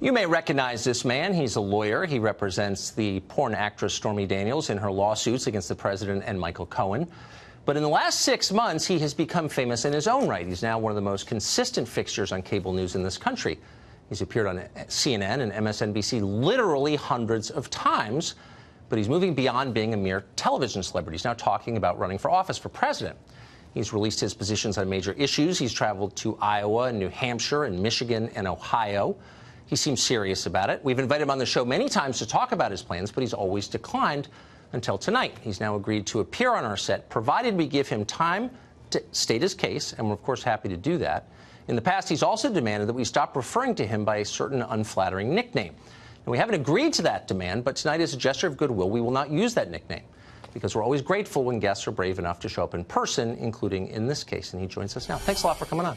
You may recognize this man. He's a lawyer. He represents the porn actress Stormy Daniels in her lawsuits against the president and Michael Cohen. But in the last 6 months, he has become famous in his own right. He's now one of the most consistent fixtures on cable news in this country. He's appeared on CNN and MSNBC literally hundreds of times, but he's moving beyond being a mere television celebrity. He's now talking about running for office for president. He's released his positions on major issues. He's traveled to Iowa and New Hampshire and Michigan and Ohio. He seems serious about it. We've invited him on the show many times to talk about his plans, but he's always declined until tonight. He's now agreed to appear on our set, provided we give him time to state his case, and we're, of course, happy to do that. In the past, he's also demanded that we stop referring to him by a certain unflattering nickname. And we haven't agreed to that demand, but tonight, as a gesture of goodwill, we will not use that nickname, because we're always grateful when guests are brave enough to show up in person, including in this case. And he joins us now. Thanks a lot for coming on.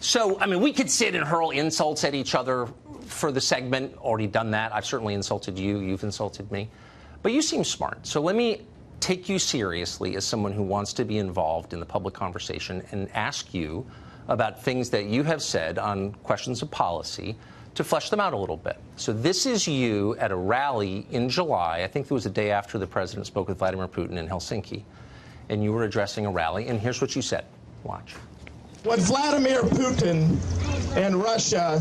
So, I mean, we could sit and hurl insults at each other for the segment. Already done that. I've certainly insulted you. You've insulted me. But you seem smart. So let me take you seriously as someone who wants to be involved in the public conversation and ask you about things that you have said on questions of policy to flesh them out a little bit. So this is you at a rally in July. I think it was the day after the president spoke with Vladimir Putin in Helsinki. And you were addressing a rally. And here's what you said. Watch. What Vladimir Putin and Russia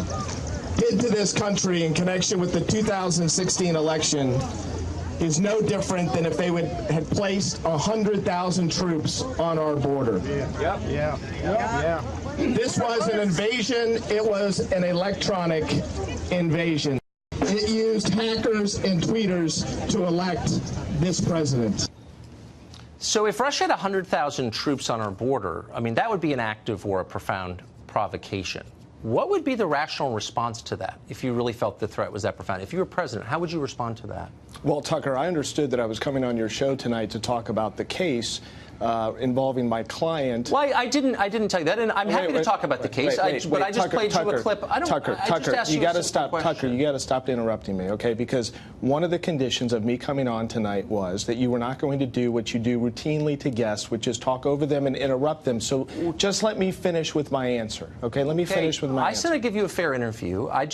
did to this country in connection with the 2016 election is no different than if they had placed 100,000 troops on our border. This was an invasion. It was an electronic invasion. It used hackers and tweeters to elect this president. So if Russia had 100,000 troops on our border, I mean, that would be an act of war, a profound provocation. What would be the rational response to that if you really felt the threat was that profound? If you were president, how would you respond to that? Well, Tucker, I understood that I was coming on your show tonight to talk about the case involving my client. Well, I didn't tell you that, and I'm happy to talk about the case. But I just played you a clip. Tucker, you got to stop. Tucker, you got to stop interrupting me, okay? Because one of the conditions of me coming on tonight was that you were not going to do what you do routinely to guests, which is talk over them and interrupt them. So just let me finish with my answer, okay? Let me finish with my answer. I said I'd give you a fair interview. I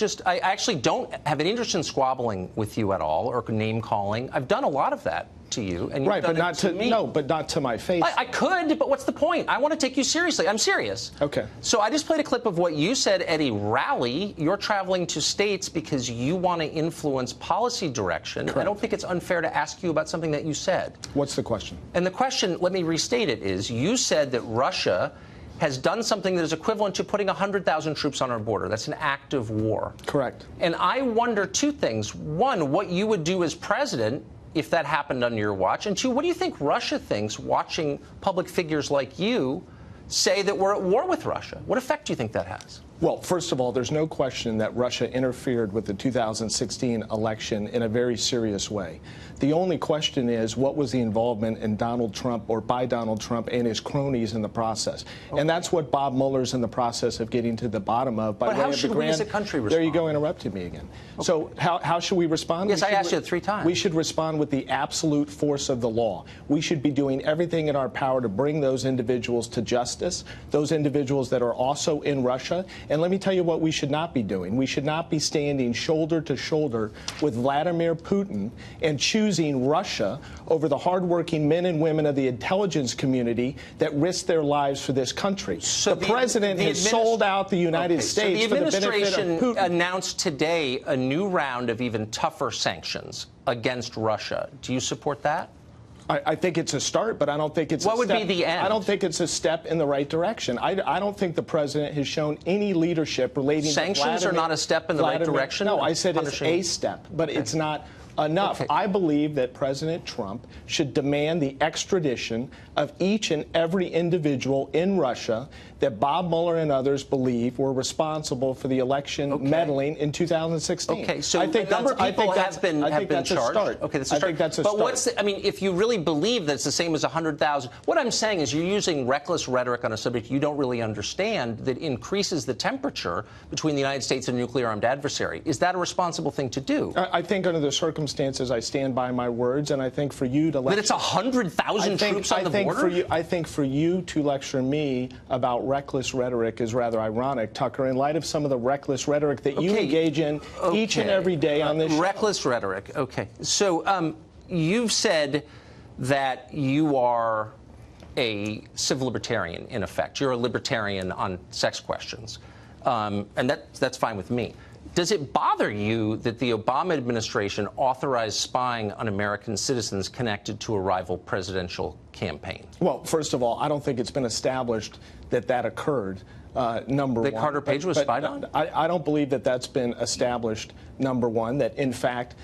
actually don't have an interest in squabbling with you at all or name calling. I've done a lot of that to you, and you've done it to me. No, but not to my face. I could, but what's the point? I want to take you seriously. I'm serious. Okay. So I just played a clip of what you said at a rally. You're traveling to states because you want to influence policy direction. Correct. I don't think it's unfair to ask you about something that you said. What's the question? And the question, let me restate it, is you said that Russia has done something that is equivalent to putting 100,000 troops on our border. That's an act of war. Correct. And I wonder two things. One, what you would do as president if that happened under your watch. And two, what do you think Russia thinks watching public figures like you say that we're at war with Russia? What effect do you think that has? Well, first of all, there's no question that Russia interfered with the 2016 election in a very serious way. The only question is, what was the involvement in Donald Trump or by Donald Trump and his cronies in the process? Okay. And that's what Bob Mueller's in the process of getting to the bottom of. But how should we as a country respond? There you go, interrupting me again. Okay. So how should we respond? Yes, I asked you 3 times. We should respond with the absolute force of the law. We should be doing everything in our power to bring those individuals to justice, those individuals that are also in Russia. And let me tell you what we should not be doing. We should not be standing shoulder to shoulder with Vladimir Putin and choosing Russia over the hardworking men and women of the intelligence community that risk their lives for this country. So the president has sold out the United States for the benefit of Putin. So the administration announced today a new round of even tougher sanctions against Russia. Do you support that? I think it's a start, but I don't think it's what would be the end? I don't think it's a step in the right direction. I don't think the president has shown any leadership relating sanctions to Vladimir, are not a step in the right direction? No, I said it's a step, but it's not enough. Okay. I believe that President Trump should demand the extradition of each and every individual in Russia that Bob Mueller and others believe were responsible for the election meddling in 2016. Okay, so I think a number of people have been charged. Okay, that's a start. I think that's a but start. What's the, I mean, if you really believe that it's the same as 100,000, what I'm saying is you're using reckless rhetoric on a subject you don't really understand that increases the temperature between the United States and a nuclear-armed adversary. Is that a responsible thing to do? I think under the circumstances circumstances, I stand by my words, and I think for you to that it's 100,000 troops on the border. I think for you to lecture me about reckless rhetoric is rather ironic, Tucker, in light of some of the reckless rhetoric that you engage in each and every day on this show. Reckless rhetoric. Okay. So you've said that you are a civil libertarian, in effect. You're a libertarian on sex questions. And that's fine with me. Does it bother you that the Obama administration authorized spying on American citizens connected to a rival presidential campaign? Well, first of all, I don't think it's been established that that occurred, number one. That Carter Page was spied on? I don't believe that that's been established, number one, that, in fact,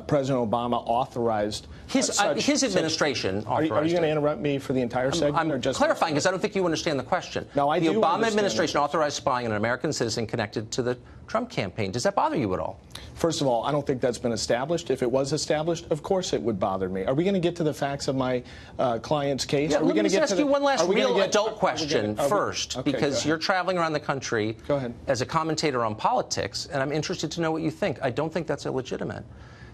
President Obama authorized his administration authorized. Are you going to interrupt me for the entire segment? I'm or just clarifying because I don't think you understand the question. No, I do. The Obama administration authorized spying on an American citizen connected to the Trump campaign. Does that bother you at all? First of all, I don't think that's been established. If it was established, of course it would bother me. Are we going to get to the facts of my client's case? Yeah, let me just ask you one last real adult question first, because you're traveling around the country as a commentator on politics, and I'm interested to know what you think. I don't think that's illegitimate.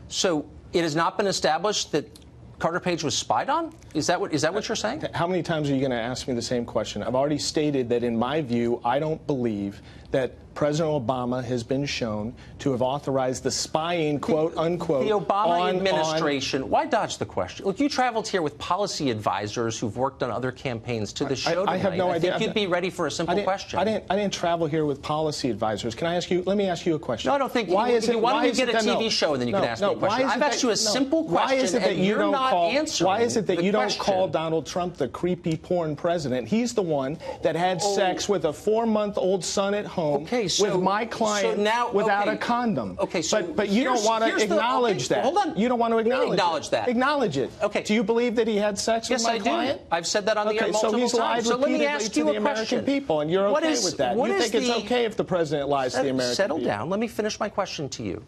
So it has not been established that Carter Page was spied on? Is that what you're saying? How many times are you going to ask me the same question? I've already stated that, in my view, I don't believe that President Obama has been shown to have authorized the spying, quote unquote. The Obama administration. Why dodge the question? Look, you traveled here with policy advisors who've worked on other campaigns to the show tonight. I have no idea. I think you'd be ready for a simple question. I didn't travel here with policy advisors. Can I ask you? Let me ask you a question. No, I don't think. Why don't you get a TV show and then you can ask me a question? I've asked you a simple question and you're not answering. Why is it that you don't call Donald Trump the creepy porn president? He's the one that had sex with a 4-month-old son at home with my client without a condom. Okay, so but you don't want to acknowledge that. Hold on. You don't want to acknowledge that. Acknowledge it. Okay. Do you believe that he had sex with my client? Yes, I do. I've said that on the air multiple times. So he's lied repeatedly to the American people, and you're okay with that. You think it's okay if the president lies to the American people? Settle down. Let me finish my question to you.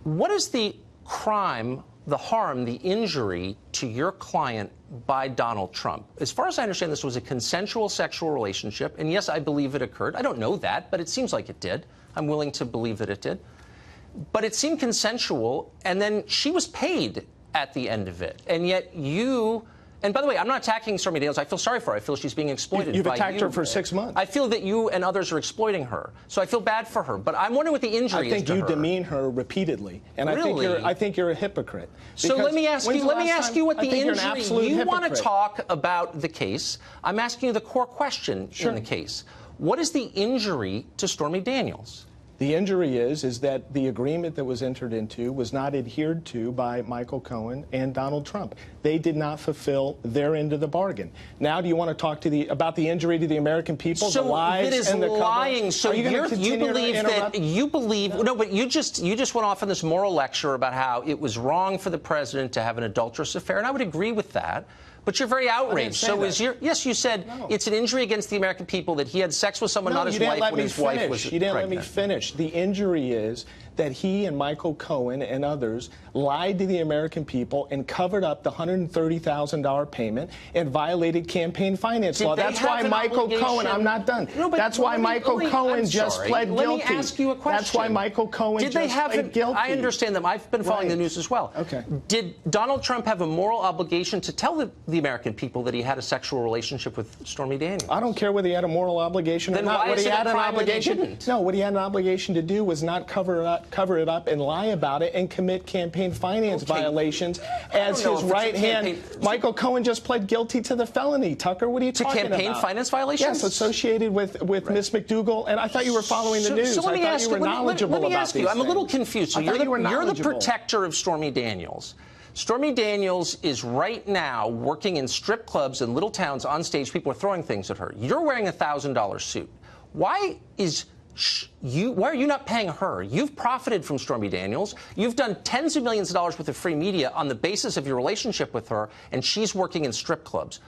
What is the crime, the harm, the injury to your client by Donald Trump? As far as I understand, this was a consensual sexual relationship, and yes, I believe it occurred. I don't know that, but it seems like it did. I'm willing to believe that it did. But it seemed consensual, and then she was paid at the end of it. And yet you... And by the way, I'm not attacking Stormy Daniels. I feel sorry for her. I feel she's being exploited. You've attacked her for 6 months. I feel that you and others are exploiting her. So I feel bad for her. But I'm wondering what the injury is to her. I think you demean her repeatedly. And really? I think you're a hypocrite. So let me ask you what the injury... You want to talk about the case. I'm asking you the core question in the case. What is the injury to Stormy Daniels? The injury is that the agreement that was entered into was not adhered to by Michael Cohen and Donald Trump. They did not fulfill their end of the bargain. Now, do you want to talk about the injury to the American people, the lies and the lying. So you believe no, but you just went off on this moral lecture about how it was wrong for the president to have an adulterous affair, and I would agree with that. But you're very outraged. So yes, you said it's an injury against the American people that he had sex with someone, not his wife, when his wife was pregnant. You didn't let me finish. The injury is that he and Michael Cohen and others lied to the American people and covered up the $130,000 payment and violated campaign finance law. That's why Michael Cohen, I'm not done. That's why Michael Cohen just pled guilty. Let me ask you a question. That's why Michael Cohen just pled guilty. I understand them. I've been following the news as well. Okay. Did Donald Trump have a moral obligation to tell the American people that he had a sexual relationship with Stormy Daniels? I don't care whether he had a moral obligation or not. What he had an obligation to do was not cover it up and lie about it and commit campaign finance violations as his right hand. Michael Cohen just pled guilty to the felony. Tucker, what are you talking about? To campaign finance violations? Yes, associated with Miss McDougal. And I thought you were following the news. So let me ask you. Let me ask you. I'm a little confused. So you're the protector of Stormy Daniels. Stormy Daniels is right now working in strip clubs in little towns on stage. People are throwing things at her. You're wearing a $1,000 suit. Why are you not paying her? You've profited from Stormy Daniels. You've done tens of millions of dollars worth of free media on the basis of your relationship with her, and she's working in strip clubs.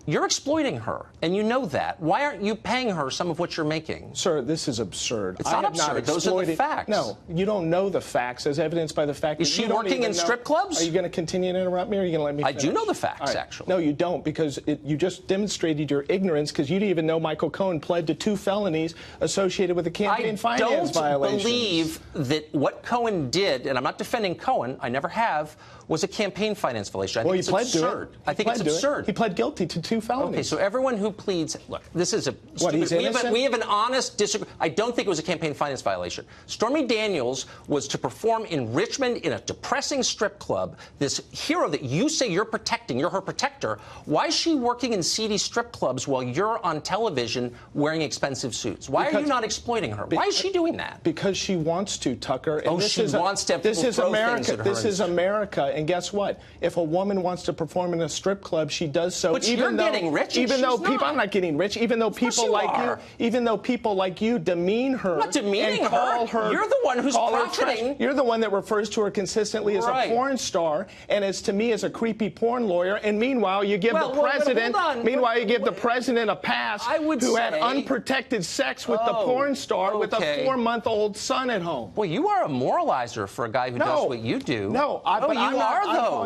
You're exploiting her, and you know that. Why aren't you paying her some of what you're making? Sir, this is absurd. It's not absurd. Those are the facts. No, you don't know the facts, as evidenced by the fact that Is she working in strip clubs? Are you going to continue to interrupt me, or are you going to let me finish? I do know the facts, right. actually. No, you don't, because you just demonstrated your ignorance, because you didn't even know Michael Cohen pled to 2 felonies associated with the campaign finance violations. I don't believe that what Cohen did, and I'm not defending Cohen, I never have, was a campaign finance violation. I think it's absurd. I think it's absurd. He pled guilty to 2 felonies. Okay, so everyone who pleads, look, this is a stupid, we have an honest disagreement. I don't think it was a campaign finance violation. Stormy Daniels was to perform in Richmond in a depressing strip club. This hero that you say you're protecting, you're her protector. Why is she working in seedy strip clubs while you're on television wearing expensive suits? Why are you not exploiting her? Why is she doing that? Because she wants to, Tucker. And she wants to. This is America. This is America. And guess what? If a woman wants to perform in a strip club, she does so. But you're getting rich. Even though people, I'm not getting rich. Even though people like you, demean her. I'm not demeaning and call her. You're the one who's profiting. You're the one that refers to her consistently as a porn star, and as to me as a creepy porn lawyer. And meanwhile, you give the president. Meanwhile, you give the president a pass who had unprotected sex with the porn star with a 4-month-old son at home. Well, you are a moralizer for a guy who does what you do. No,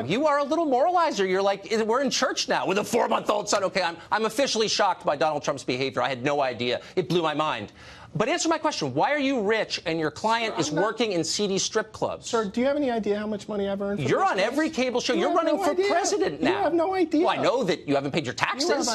You are a little moralizer. You're like, we're in church now with a 4-month-old son. Okay, I'm officially shocked by Donald Trump's behavior. I had no idea. It blew my mind. But answer my question. Why are you rich and your client is working in seedy strip clubs? Sir, do you have any idea how much money I've earned from You're on every cable show. You're running for president now. You have no idea. Well, I know that you haven't paid your taxes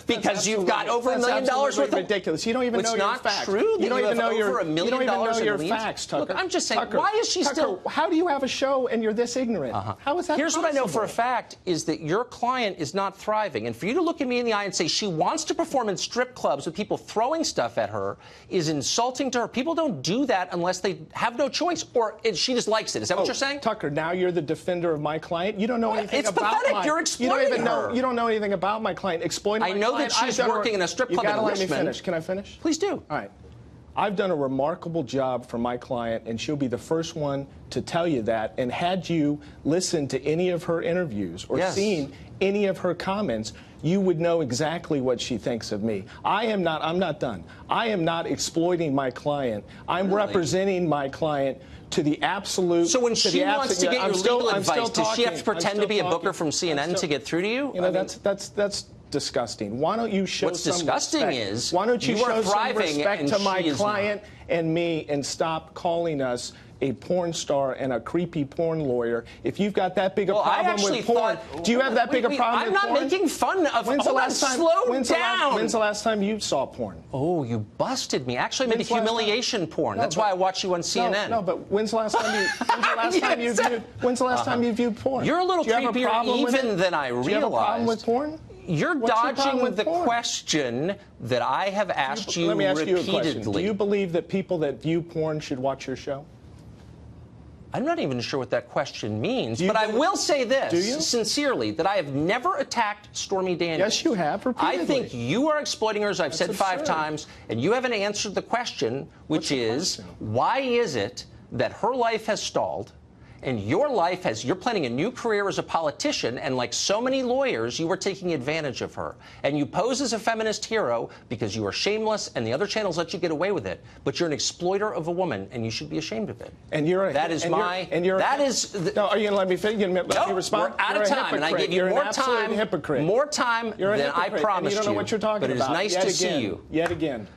because you've got over $1 million worth of... ridiculous. You don't even know your facts. It's not true. You don't even know your $1 million in facts, Tucker. Look, I'm just saying, why is she still... How do you have a show and you're this ignorant? How is that Here's possible? what I know for a fact is that your client is not thriving. And for you to look at me in the eye and say she wants to perform in strip clubs with people throwing stuff at her is insulting to her. People don't do that unless they have no choice, or she just likes it. Is that what you're saying? Tucker, now you're the defender of my client. You don't know anything about pathetic. You're exploiting her. You don't know anything about my client. Explain my client. I know that she's working in a strip club in Richmond. You gotta let me finish. Can I finish? Please do. All right. I've done a remarkable job for my client, and she'll be the first one to tell you that. And had you listened to any of her interviews or seen any of her comments, you would know exactly what she thinks of me. I'm not done. I am not exploiting my client. I'm representing my client to the absolute. So when she wants to get your legal advice, does she have to pretend to be a booker from CNN to get through to you? You know, that's disgusting. Why don't you show some respect? What's disgusting is why don't you show some thriving respect to my client and me and stop calling us a porn star and a creepy porn lawyer? If you've got that big a problem with porn, do you have that big a problem with porn? I'm not making fun of. When's the last time? When's the last time you saw porn? Oh, you busted me. Actually, maybe humiliation porn. That's why I watch you on CNN. No, but when's the last time you? When's the last time you viewed porn? You're a little creepier even than I realized. Do you have a problem with porn? You're dodging the question that I have asked you repeatedly. Let me ask you a question. Do you believe that people that view porn should watch your show? I'm not even sure what that question means, but I will say this, sincerely, that I have never attacked Stormy Daniels. Yes, you have, repeatedly. I think you are exploiting her, as I've said 5 times, and you haven't answered the question, which is, why is it that her life has stalled, and your life has, you're planning a new career as a politician, and like so many lawyers, you were taking advantage of her. And you pose as a feminist hero because you are shameless, and the other channels let you get away with it. But you're an exploiter of a woman, and you should be ashamed of it. And you're that is my. That is. No, are you going to let me finish? Let me respond? We're out of time, and I give you more time. Hypocrite. More time than I promised you. You don't know what you're talking about. But it is nice to see you. Yet again.